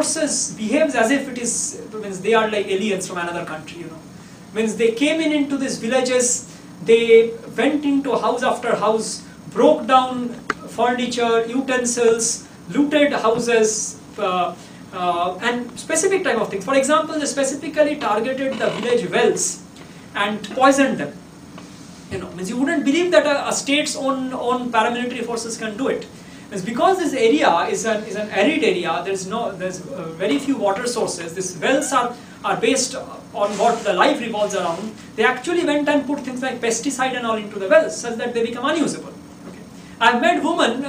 forces behaves as if it is, means they are like aliens from another country, Means they came into these villages, they went into house after house, broke down furniture, utensils, looted houses, and specific type of things. For example, they specifically targeted the village wells and poisoned them. Means you wouldn't believe that a state's own paramilitary forces can do it. Means because this area is an arid area, there's very few water sources. These wells are based on what the life revolves around. They actually went and put things like pesticide and all into the wells, such that they become unusable. I've met a woman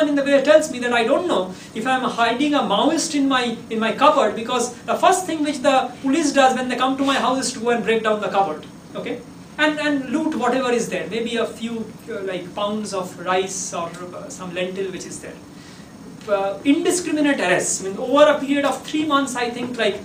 in the village tells me that I don't know if I'm hiding a Maoist in my cupboard, because the first thing which the police does when they come to my house is to go and break down the cupboard, and loot whatever is there, maybe a few like pounds of rice or some lentil which is there. Indiscriminate arrests. I mean, over a period of 3 months, I think I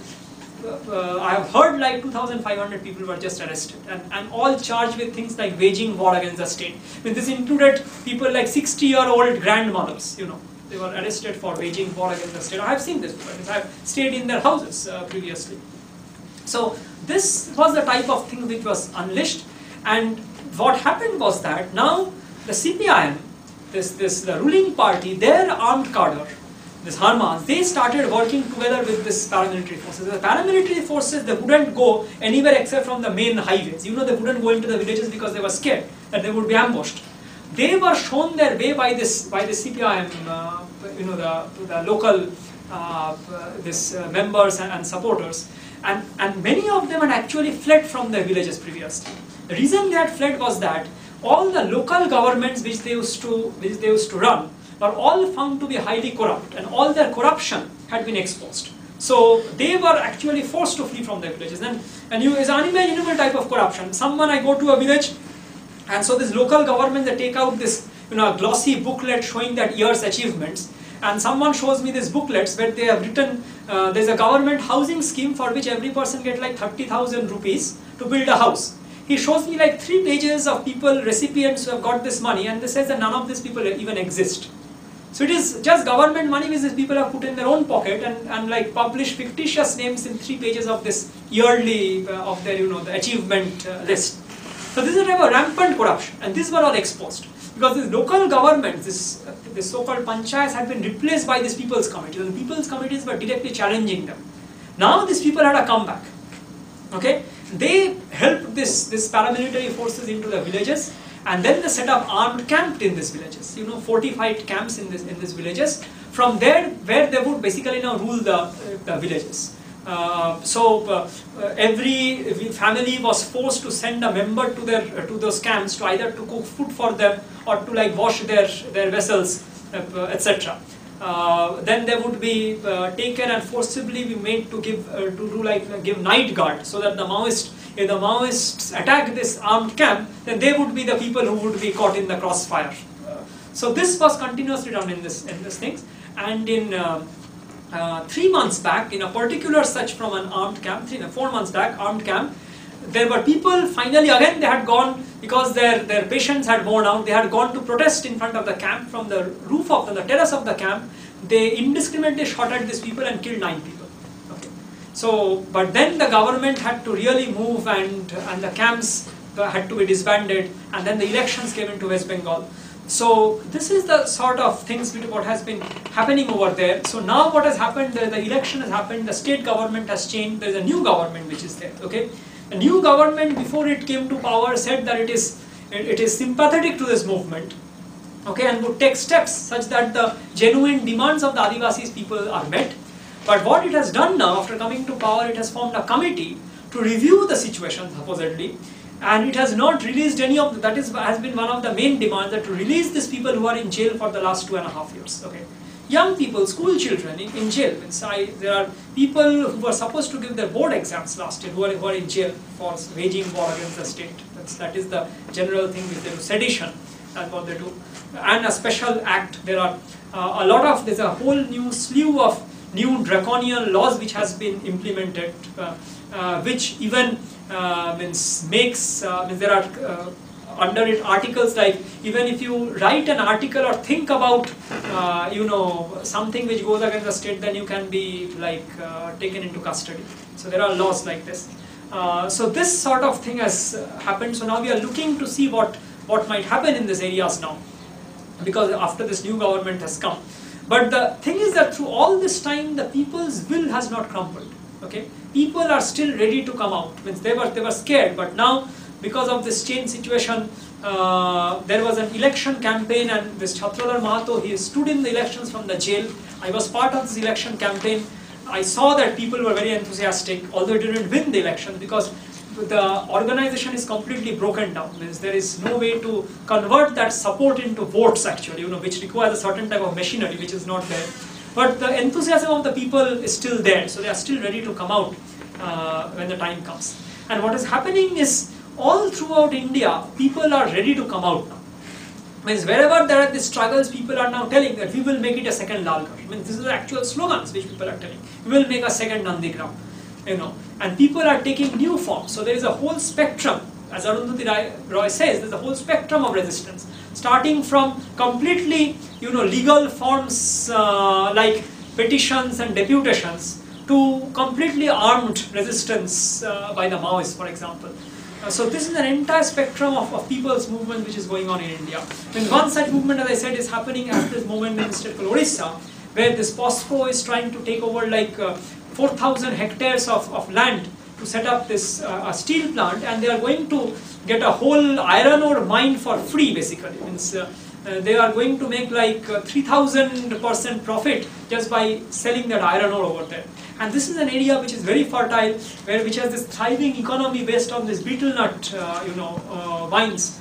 have heard like 2,500 people were just arrested, and all charged with things like waging war against the state. I mean, this included people like 60-year-old grandmothers, they were arrested for waging war against the state. I have seen this because I have stayed in their houses previously. So this was the type of thing which was unleashed, and what happened was that now the CPIM, the ruling party, their armed cadre, this Harmas, they started working together with this paramilitary forces. The paramilitary forces, they wouldn't go anywhere except from the main highways. They wouldn't go into the villages because they were scared that they would be ambushed. They were shown their way by the CPIM, the local members and supporters, and many of them had actually fled from their villages previously. The reason they had fled was that all the local governments which they used to run were all found to be highly corrupt, and all their corruption had been exposed. So they were actually forced to flee from their villages. And it's an unimaginable type of corruption. I go to a village, and so this local government, they take out this glossy booklet showing that year's achievements, and someone shows me these booklets where they have written there's a government housing scheme for which every person gets like 30,000 rupees to build a house. He shows me like 3 pages of people, recipients who have got this money, and they says that none of these people even exist. So it is just government money which these people have put in their own pocket, and like publish fictitious names in 3 pages of this yearly of their the achievement list. So this is a type of rampant corruption, and these were all exposed because these local governments, this so-called panchayats, had been replaced by these people's committees, and the people's committees were directly challenging them. Now these people had a comeback. They helped this paramilitary forces into the villages, and then they set up armed camps in these villages, fortified camps in these villages. From there, where they would basically now rule the villages. Every family was forced to send a member to those camps to either to cook food for them or to like wash their vessels, etc. Then they would be taken and forcibly be made to give night guard, so that if the Maoists attack this armed camp, then they would be the people who would be caught in the crossfire. So this was continuously done in this things, and in 3 months back, in a particular such from an armed camp, 4 months back, armed camp, there were people, finally again they had gone, because their patience had worn out, they had gone to protest in front of the camp. From the roof of the terrace of the camp, they indiscriminately shot at these people and killed 9 people. So, but then the government had to really move, and the camps had to be disbanded, and then the elections came into West Bengal. So this is the sort of things what has been happening over there. So now what has happened, the election has happened, the state government has changed, there is a new government which is there. The new government, before it came to power, said that it is sympathetic to this movement, and would take steps such that the genuine demands of the Adivasis people are met. But what it has done now, after coming to power, it has formed a committee to review the situation supposedly, and it has not released any of has been one of the main demands, that to release these people who are in jail for the last 2.5 years. Young people, school children in jail. There are people who were supposed to give their board exams last year who are in jail for waging war against the state. That is the general thing with them. Sedition, that's what they do. And a special act. There are there's a whole new slew of new draconian laws which has been implemented, which even there are under it articles like, even if you write an article or think about something which goes against the state, then you can be like taken into custody. So there are laws like this. So this sort of thing has happened. So now we are looking to see what might happen in these areas now, because after this new government has come. But the thing is that through all this time, the people's will has not crumbled. Okay, people are still ready to come out. Means they were scared, but now because of this change situation, there was an election campaign, and this Chhatralal Mahato, he stood in the elections from the jail. I was part of this election campaign. I saw that people were very enthusiastic, although it didn't win the election, because the organization is completely broken down. Means there is no way to convert that support into votes actually, which requires a certain type of machinery which is not there. But the enthusiasm of the people is still there, so they are still ready to come out when the time comes. And what is happening is, all throughout India, people are ready to come out now. Means wherever there are these struggles, people are now telling that we will make it a second Lalgarh. Means this is the actual slogans which people are telling. We will make a second Nandigram. And people are taking new forms. So there is a whole spectrum, as Arundhati Roy says, there is a whole spectrum of resistance, starting from completely, legal forms like petitions and deputations, to completely armed resistance by the Maoists, for example. So this is an entire spectrum of people's movement which is going on in India. And one such movement, as I said, is happening at this moment in the state called Orissa, where this POSCO is trying to take over like 4,000 hectares of land to set up this steel plant, and they are going to get a whole iron ore mine for free basically. Means they are going to make like 3,000% profit just by selling that iron ore over there. And this is an area which is very fertile, which has this thriving economy based on this betel nut, vines.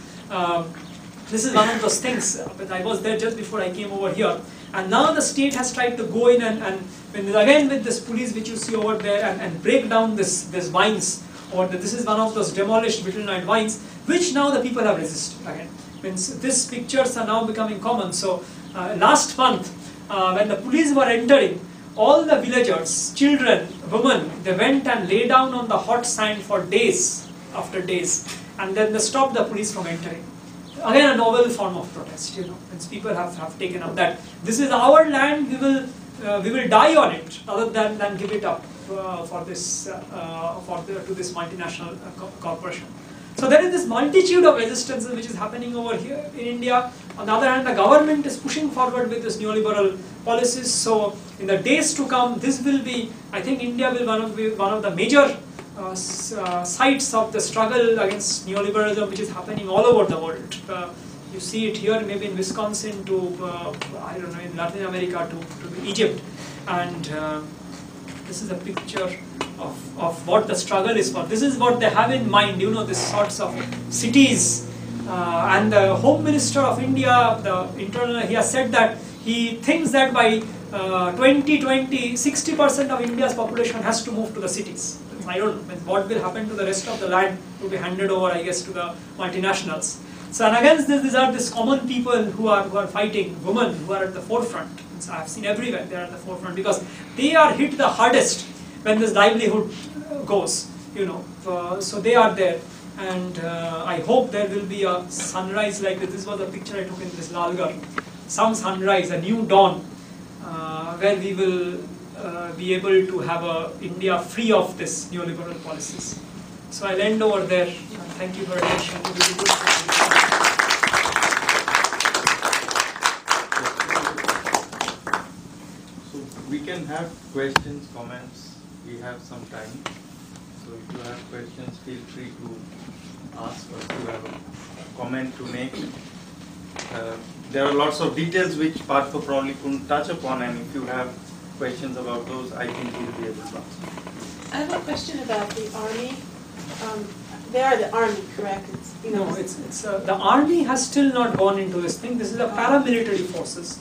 This is one of those things. But I was there just before I came over here, and now the state has tried to go in and again with this police which you see over there and break down this vines. Or this is one of those demolished betel nut vines, which now the people have resisted again. Means these pictures are now becoming common. So last month, when the police were entering, all the villagers, children, women, they went and lay down on the hot sand for days after days, and then they stopped the police from entering. Again, a novel form of protest, Means people have taken up that this is our land, we will die on it, rather than give it up to this multinational corporation. So there is this multitude of resistances which is happening over here in India. On the other hand, the government is pushing forward with this neoliberal policies. So in the days to come, this will be, I think India will be one of the major sites of the struggle against neoliberalism, which is happening all over the world. You see it here, maybe in Wisconsin to, I don't know, in Latin America to Egypt. And this is a picture of what the struggle is for. This is what they have in mind, these sorts of cities. And the Home Minister of India, he has said that he thinks that by 2020, 60% of India's population has to move to the cities. I don't know what will happen to the rest of the land to be handed over, I guess, to the multinationals. So, and against this, these are these common people who are fighting, women who are at the forefront. So I have seen everywhere they are at the forefront, because they are hit the hardest when this livelihood goes, so they are there. And I hope there will be a sunrise like this. This was a picture I took in this Lalgarh. Some sunrise, a new dawn, where we will be able to have a India free of this neoliberal policies. So I'll end over there. Thank you for your attention. So we can have questions, comments. We have some time. So if you have questions, feel free to ask, or if you have a comment to make. There are lots of details which Partho probably couldn't touch upon, and if you have questions about those, I think he will be able to answer. I have a question about the army. They are the army, correct? No, it's the army has still not gone into this thing. This is the paramilitary forces.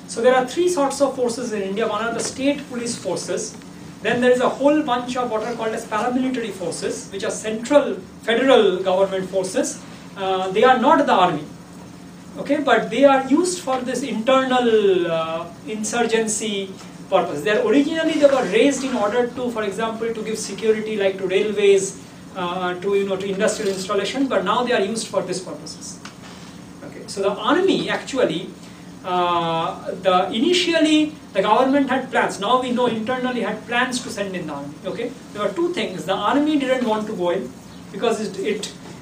So there are three sorts of forces in India. One are the state police forces. Then there is a whole bunch of what are called as paramilitary forces, which are central federal government forces. They are not the army, okay, but they are used for this internal insurgency purpose. They were raised in order to, for example, to give security like to railways, to industrial installation, but now they are used for these purposes. Okay, so the army actually, initially the government had plans. Now we know internally had plans to send in the army. Okay, there were two things. The army didn't want to go in because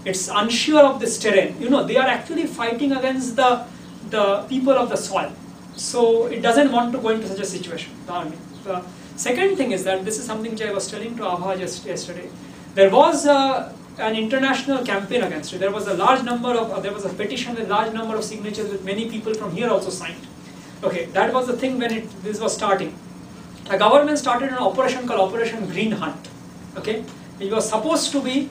it's unsure of this terrain. They are actually fighting against the people of the soil. So it doesn't want to go into such a situation, the army. The second thing is that this is something which I was telling to Abha just yesterday. There was an international campaign against it. There was a petition with a large number of signatures with many people from here also signed. Okay, that was the thing when this was starting. The government started an operation called Operation Green Hunt. Okay, it was supposed to be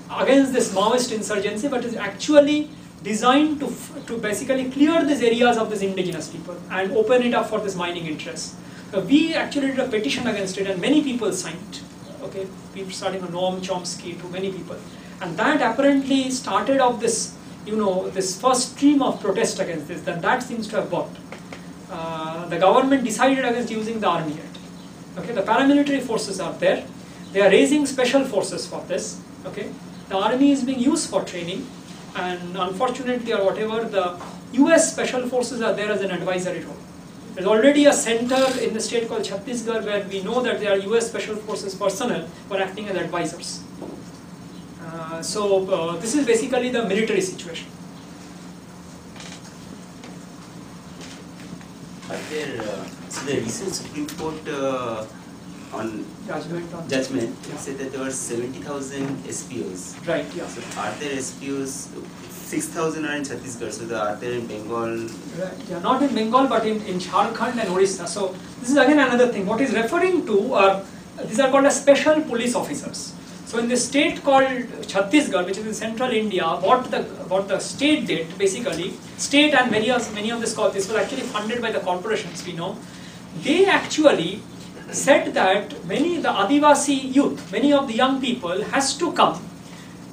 against this Maoist insurgency, but is actually designed to basically clear these areas of these indigenous people and open it up for this mining interests. So we actually did a petition against it and many people signed. Okay, people starting from Noam Chomsky to many people. And that apparently started off this, this first stream of protest against this, that seems to have worked. The government decided against using the army yet. Okay, the paramilitary forces are there. They are raising special forces for this. Okay, the army is being used for training. And unfortunately or whatever, the US special forces are there as an advisory role. There's already a center in the state called Chhattisgarh where we know that there are US special forces personnel who are acting as advisors. So this is basically the military situation. So the recent Supreme Court on judgment said that there were 70,000 SPOs. Right, yeah. So are there SPOs? 6,000 are in Chhattisgarh, so are there in Bengal? Right, yeah, not in Bengal but in Jharkhand and Orissa. So this is again another thing. What is referring to are, these are called as special police officers. So in the state called Chhattisgarh, which is in central India, what the state did basically, state and many of the scholars, this was actually funded by the corporations, we know, they actually said that the Adivasi youth, many of the young people has to come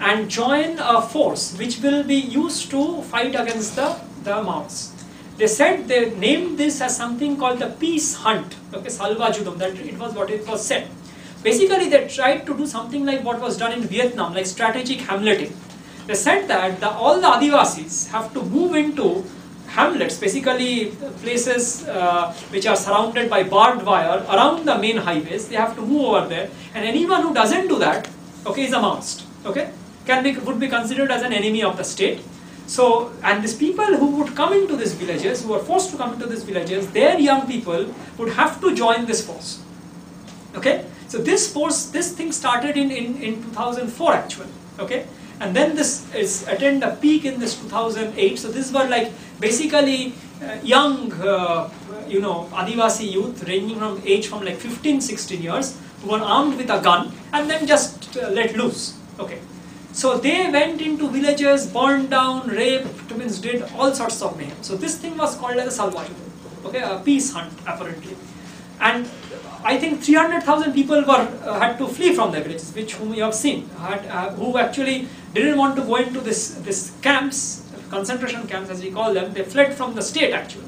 and join a force which will be used to fight against the Maoists. They said they named this as something called the peace hunt, okay, Salvajudum, that it was what it was said. Basically they tried to do something like what was done in Vietnam, like strategic hamleting. They said that all the Adivasis have to move into hamlets, basically places which are surrounded by barbed wire around the main highways. They have to move over there, and anyone who doesn't do that, okay, is a Maoist, okay, would be considered as an enemy of the state. So, and these people who would come into these villages, who were forced to come into these villages, their young people would have to join this force. Okay, so this thing started in 2004 actually. Okay, and then this is attained a peak in this 2008. So these were like basically young, Adivasi youth ranging from age from like 15-16 years who were armed with a gun and then just let loose. Okay, so they went into villages, burned down, raped, did all sorts of mayhem. So this thing was called as a Salvajudum. Okay, a peace hunt apparently, and I think 300,000 people had to flee from their villages, whom you have seen, who actually didn't want to go into this camps, concentration camps as we call them. They fled from the state actually.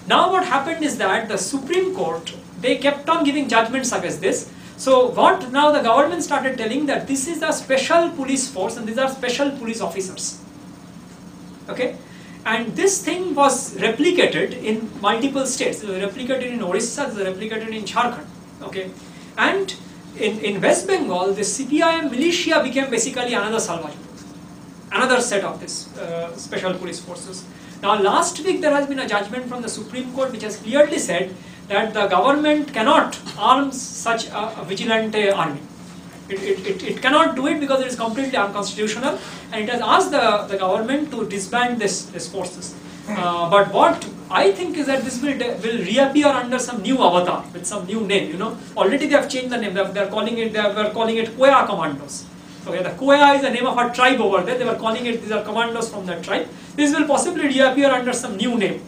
Now what happened is that the Supreme Court, they kept on giving judgments against this. So what now the government started telling that this is a special police force and these are special police officers. Okay? And this thing was replicated in multiple states. It was replicated in Orissa, it was replicated in Jharkhand. Okay? And in West Bengal, the CPIM militia became basically another Salvajudum, another set of this special police forces. Now last week there has been a judgment from the Supreme Court which has clearly said that the government cannot arm such a vigilante army. It cannot do it because it is completely unconstitutional, and it has asked the government to disband this forces. But what I think is that this will reappear under some new avatar with some new name. Already they have changed the name. They were calling it Koya Commandos. Okay, the Koya is the name of a tribe over there. They were calling it, these are commandos from that tribe. This will possibly reappear under some new name.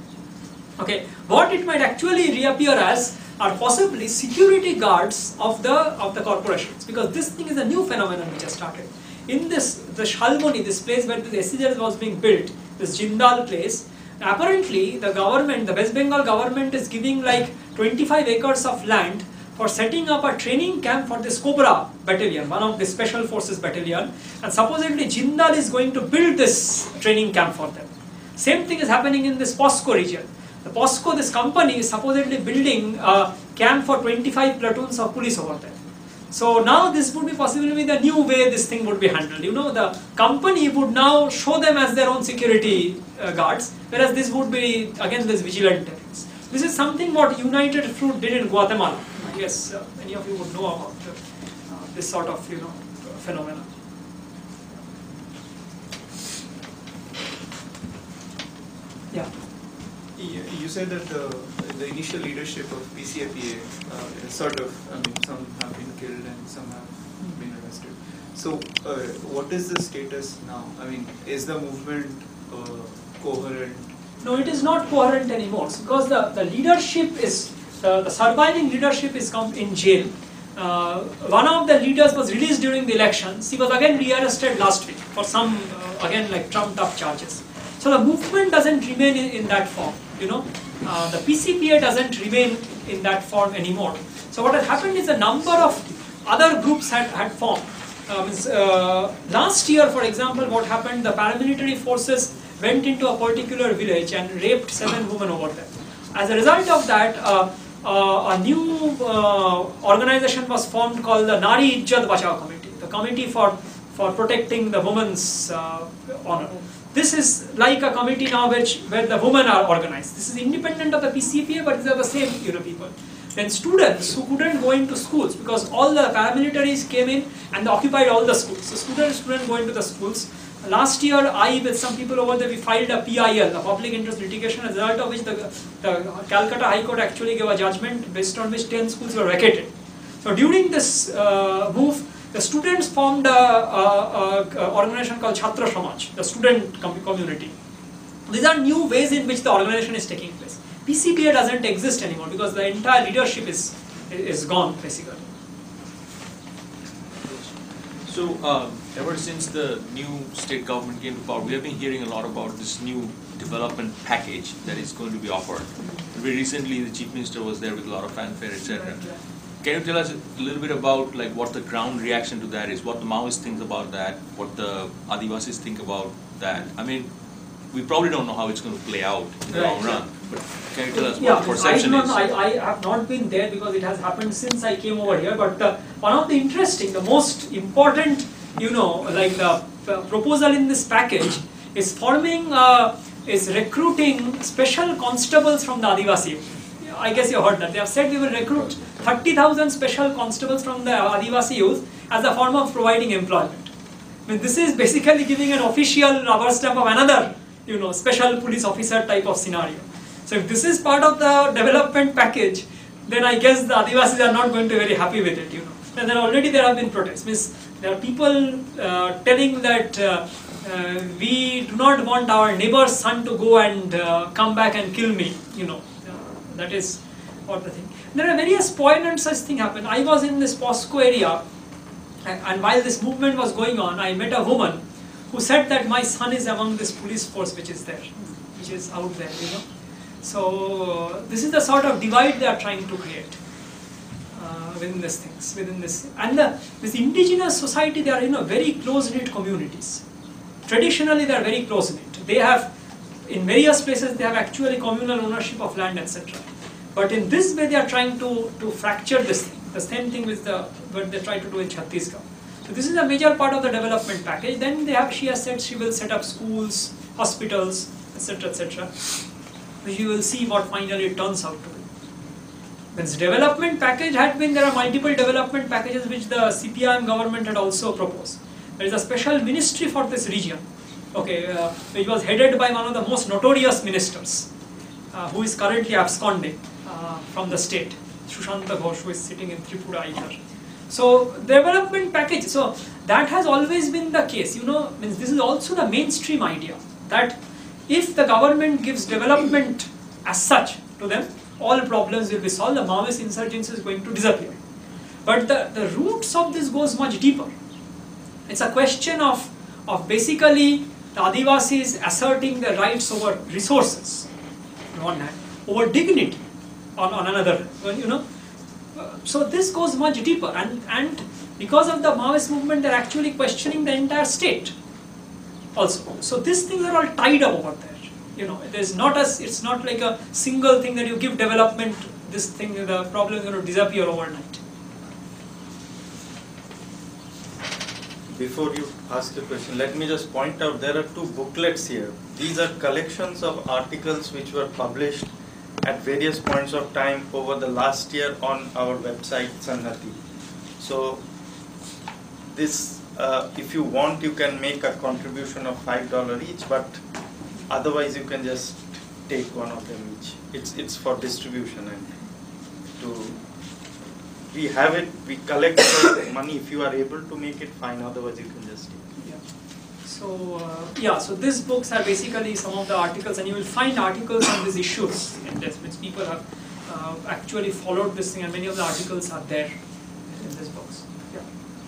Okay, what it might actually reappear as are possibly security guards of the corporations, because this thing is a new phenomenon which has started. In the Shalmoni, this place where the SEZ was being built, this Jindal place, apparently the West Bengal government is giving like 25 acres of land for setting up a training camp for this Cobra battalion, one of the special forces battalion, and supposedly Jindal is going to build this training camp for them. Same thing is happening in this POSCO region. The POSCO, this company, is supposedly building a camp for 25 platoons of police over there. So now this would be possibly the new way this thing would be handled. You know, the company would now show them as their own security guards, whereas this would be again this vigilant things. This is something what United Fruit did in Guatemala. I guess many of you would know about this sort of phenomena. Yeah. You said that the initial leadership of PCFEA some have been killed and some have been arrested. So what is the status now? I mean, is the movement coherent? No, it is not coherent anymore because the leadership is, the surviving leadership is in jail. One of the leaders was released during the elections. He was again rearrested last week for some, again like trumped up charges. So the movement doesn't remain in that form, the PCPA doesn't remain in that form anymore. So what has happened is a number of other groups had formed. Last year, for example, what happened, the paramilitary forces went into a particular village and raped 7 women over there. As a result of that, a new organization was formed called the Nari Ijjat Bachao Committee, the committee for protecting the women's honor. This is like a committee now where the women are organized. This is independent of the PCPA, but these are the same people. Then students who couldn't go into schools because all the paramilitaries came in and they occupied all the schools. So students couldn't go into the schools. Last year, I with some people over there, we filed a PIL, a public interest litigation, as a result of which the Calcutta High Court actually gave a judgment based on which 10 schools were vacated. So during this move, the students formed an organization called Chhatra Samaj, the student community. These are new ways in which the organization is taking place. PCPA doesn't exist anymore because the entire leadership is gone basically. So ever since the new state government came to power, we have been hearing a lot about this new development package that is going to be offered. Very recently, the chief minister was there with a lot of fanfare, etc. Can you tell us a little bit about what the ground reaction to that is, what the Maoists think about that, what the Adivasis think about that? I mean, we probably don't know how it's going to play out in the long run, but can you tell us what the perception is? I have not been there because it has happened since I came over here, but one of the interesting, the most important, the proposal in this package is recruiting special constables from the Adivasi. I guess you heard that. They have said we will recruit 30,000 special constables from the Adivasi youth as a form of providing employment. I mean, this is basically giving an official rubber stamp of another, special police officer type of scenario. So if this is part of the development package, then I guess the Adivasis are not going to be very happy with it, And then already there have been protests. Means there are people telling that we do not want our neighbor's son to go and come back and kill me, That is what the thing. There are various poignant such things happen. I was in this POSCO area, and while this movement was going on, I met a woman who said that my son is among this police force which is there, which is out there, So this is the sort of divide they are trying to create within these things, and this indigenous society, they are very close-knit communities. Traditionally, they are very close-knit. They have, in various places, they have actually communal ownership of land, etc. But in this way, they are trying to fracture this thing. The same thing with what they try to do in Chhattisgarh. So this is a major part of the development package. Then she has said she will set up schools, hospitals, etc., etc. You will see what finally it turns out to be. This development package had been, there are multiple development packages which the CPIM government had also proposed. There is a special ministry for this region, which was headed by one of the most notorious ministers, who is currently absconding from the state, Sushanta Ghosh, who is sitting in Tripura either. So development package, so that has always been the case, means this is also the mainstream idea, that if the government gives development as such to them, all problems will be solved, the Maoist insurgency is going to disappear. But the roots of this goes much deeper. It's a question of basically the Adivasis asserting their rights over resources on one hand, over dignity on another. so this goes much deeper, and because of the Maoist movement, they're actually questioning the entire state also. So these things are all tied up over there. You know, it's not like a single thing that you give development, this thing, the problem is going to disappear overnight. Before you ask the question, let me just point out there are two booklets here. These are collections of articles which were published at various points of time over the last year on our website Sanhati. So this, if you want, you can make a contribution of $5 each, but otherwise you can just take one of them each. It's for distribution, and we have it, we collect the money. If you are able to make it, fine, otherwise you can just take it. Yeah. So so these books are basically some of the articles, and you will find articles on these issues in this, which people have actually followed this thing, and many of the articles are there in these books.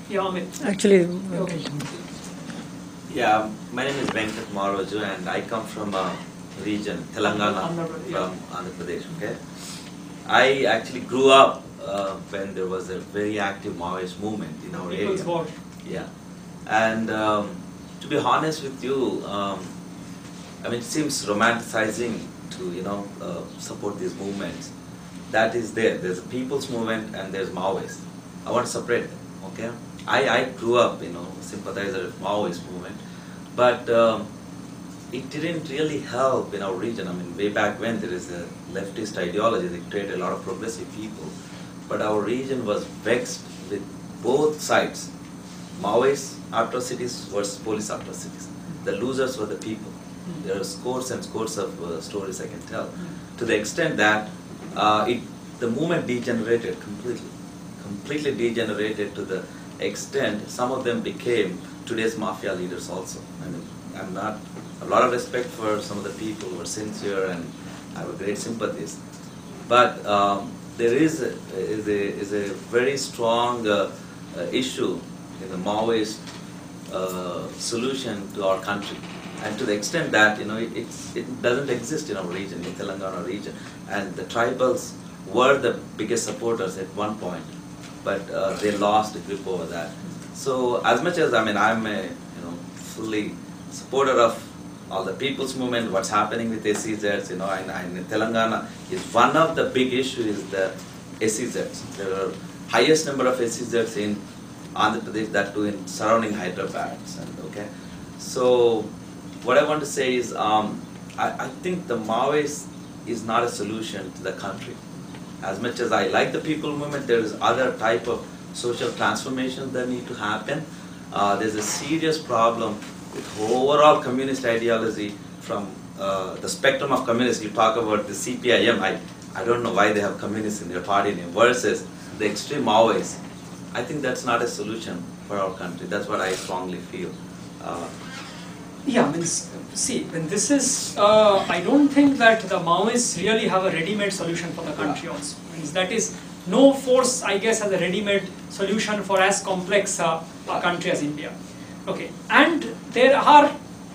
Yeah, Amit. Actually, Okay. Yeah, my name is Venkat Maraju, and I come from a region, Telangana, from Andhra Pradesh. Okay, I actually grew up when there was a very active Maoist movement in our People's area. War. Yeah, and to be honest with you, I mean, it seems romanticizing to support these movements. That is there. There's a people's movement and there's Maoist. I want to separate them. Okay, I grew up, sympathizer of Maoist movement, but it didn't really help in our region. I mean, way back when there is a leftist ideology that created a lot of progressive people, but our region was vexed with both sides, Maoist atrocities versus police atrocities. The losers were the people. There are scores and scores of stories I can tell, to the extent that the movement degenerated completely degenerated to the extent some of them became today's mafia leaders also. I mean, a lot of respect for some of the people who are sincere and I have a great sympathies, but there is a very strong issue in the Maoist solution to our country, and to the extent that it doesn't exist in our region, in Telangana region, and the tribals were the biggest supporters at one point, but they lost the grip over that. So as much as I'm a fully supporter of all the people's movement, what's happening with SEZs, and in Telangana is one of the big issues is the SEZs. There are highest number of SEZs in Andhra Pradesh, that too in surrounding Hyderabad. Okay, so what I want to say is I think the Maoist is not a solution to the country. As much as I like the people movement, there is other type of social transformation that need to happen. There's a serious problem with overall communist ideology from the spectrum of communists. You talk about the CPIM, I don't know why they have communists in their party name, versus the extreme Maoists. I think that's not a solution for our country. That's what I strongly feel. Yeah, see, when this is, I don't think that the Maoists really have a ready-made solution for the country also. That is, no force, I guess, has a ready-made solution for as complex a country as India. Okay, and there are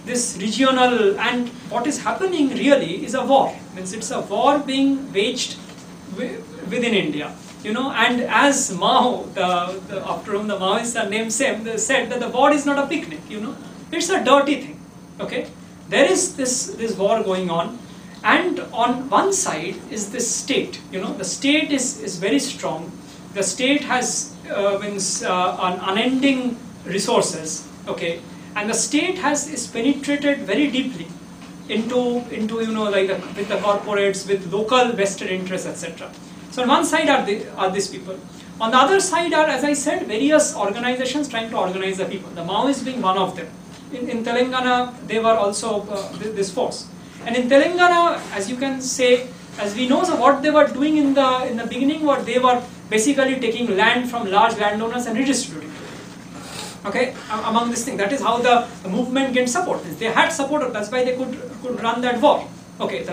this regional, and what is happening really is a war. It's a war being waged within India. And as Mao, after whom the Maoists are named same, they said that the war is not a picnic, it's a dirty thing. Okay, there is this war going on, and on one side is this state. The state is very strong. The state has unending resources. Okay, and the state is penetrated very deeply into with the corporates, with local vested interests, etc. So on one side are these people. On the other side are, as I said, various organizations trying to organize the people. The Maoists being one of them. In Telangana, they were also this force. And in Telangana, as you can say, as we know, so what they were doing in the beginning, what they were basically taking land from large landowners and redistributing. Okay, among this thing, that is how the movement gained support. They had support. That's why they could run that war. Okay,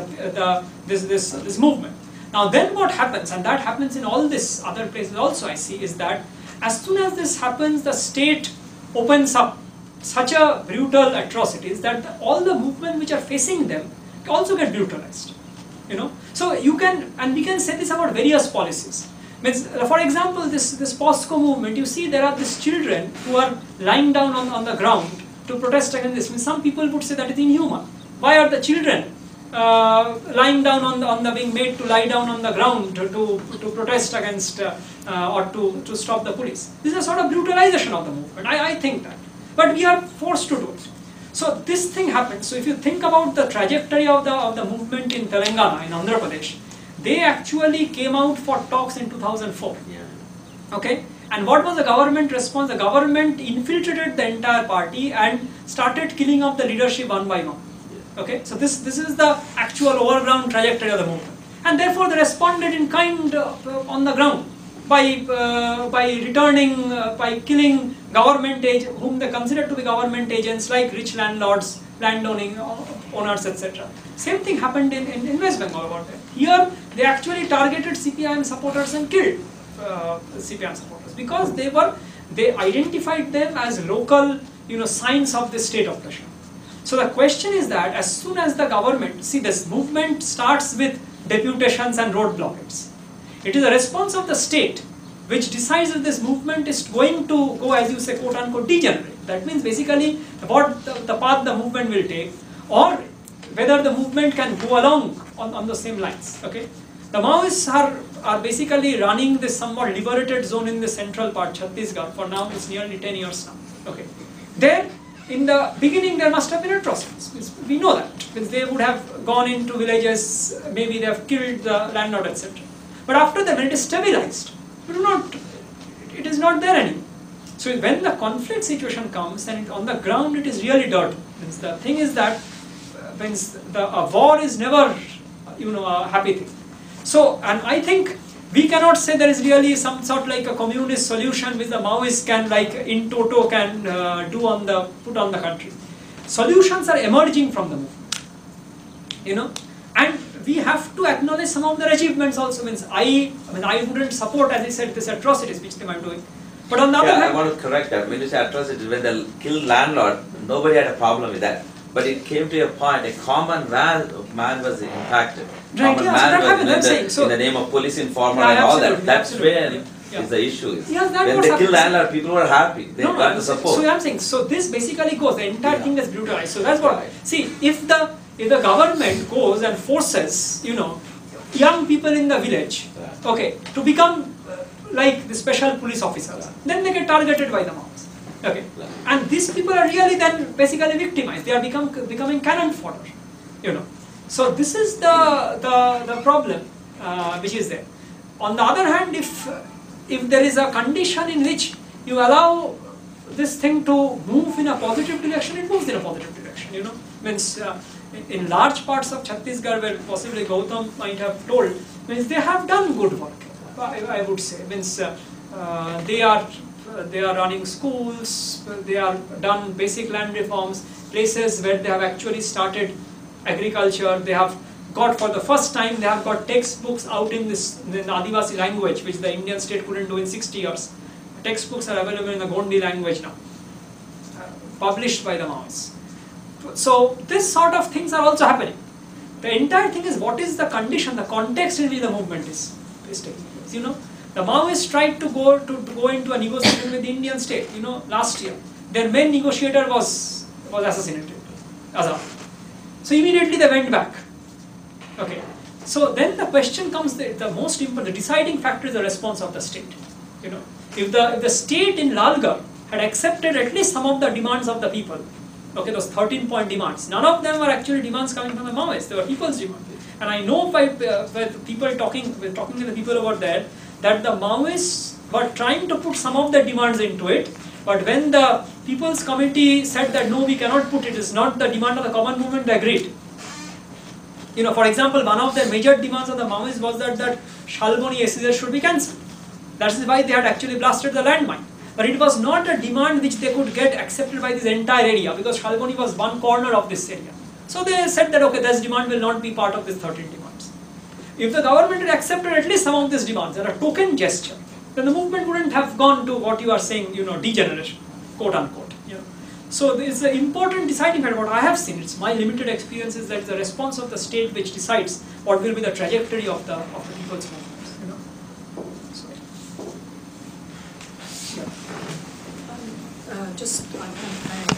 this movement. Now then, what happens, and that happens in all these other places also, I see, is that as soon as this happens, the state opens up such a brutal atrocities that all the movement which are facing them also get brutalized. So you can, and we can say this about various policies. Means, for example, this POSCO movement, you see there are these children who are lying down on the ground to protest against this. Means some people would say that is inhuman. Why are the children lying down being made to lie down on the ground to protest against or to stop the police? This is a sort of brutalization of the movement. I think that. But we are forced to do it. So this thing happened. So if you think about the trajectory of the movement in Telangana, in Andhra Pradesh, they actually came out for talks in 2004. Yeah. Okay? And what was the government response? The government infiltrated the entire party and started killing off the leadership one by one. Okay? So this is the actual overground trajectory of the movement. And therefore they responded in kind on the ground by returning, by killing government agents, whom they considered to be government agents, like rich landlords, landowning owners, etc. Same thing happened in West Bengal about that. Here, they actually targeted CPIM supporters and killed CPIM supporters because they identified them as local, signs of the state oppression. So the question is that as soon as the government, see, this movement starts with deputations and road blockades. It is a response of the state which decides if this movement is going to go, as you say, quote unquote, degenerate. That means basically what the path the movement will take, or whether the movement can go along on the same lines. Okay, the Maoists are basically running this somewhat liberated zone in the central part, Chhattisgarh. For now, it's nearly 10 years now. Okay, there in the beginning there must have been atrocities. We know that because they would have gone into villages, maybe they have killed the landlord, etc. But after that, when it is stabilized, it is not there anymore. So when the conflict situation comes and on the ground it is really dirty. Means the thing is that a war is never a happy thing. So, and I think we cannot say there is really some sort like a communist solution which the Maoists can in toto can put on the country. Solutions are emerging from the movement, and we have to acknowledge some of their achievements also. Means I wouldn't support, as I said, these atrocities which they might be doing. But on the other hand, I want to correct that. When you say atrocities, when they killed landlord, nobody had a problem with that. But it came to a point, a common man was impacted. Right, Common yeah, man so was in the name of police informer and all that. That's where is the issue. Yeah, when they killed landlord, people were happy. They got the support. So I'm saying, so this basically goes, the entire thing is brutalized. So that's what, see, if the government goes and forces, young people in the village, okay, to become like the special police officers, then they get targeted by the Maoists. Okay, and these people are really then basically victimized. They are becoming cannon fodder, So this is the problem which is there. On the other hand, if there is a condition in which you allow this thing to move in a positive direction, it moves in a positive direction. Means in large parts of Chhattisgarh, where possibly Gautam might have told, means they have done good work. I would say, means they are running schools, they are done basic land reforms, places where they have actually started agriculture, they have got for the first time, they have got textbooks out in the Adivasi language, which the Indian state couldn't do in 60 years. Textbooks are available in the Gondi language now, published by the Maoists. So this sort of things are also happening. The entire thing is what is the condition, the context in which the movement is taking place. The Maoists tried to go into a negotiation with the Indian state, last year. Their main negotiator was assassinated, Azad. So immediately they went back. Okay. So then the question comes, the most important, the deciding factor is the response of the state. If the state in Lalgarh had accepted at least some of the demands of the people, okay, those 13-point demands, none of them were actually demands coming from the Maoists, they were people's demands. And I know by people talking to the people over there, that the Maoists were trying to put some of the demands into it, but when the People's Committee said that no, we cannot put it, it's not the demand of the common movement, they agreed. For example, one of the major demands of the Maoists was that Shalboni SEZ should be cancelled. That is why they had actually blasted the landmine. But it was not a demand which they could get accepted by this entire area, because Shalboni was one corner of this area. So they said that, okay, this demand will not be part of this 13 demands. If the government had accepted at least some of these demands, and a token gesture, then the movement wouldn't have gone to what you are saying, degeneration, quote unquote. So it's an important deciding factor. What I have seen, it's my limited experience, is that it's the response of the state which decides what will be the trajectory of the people's movements. So just, I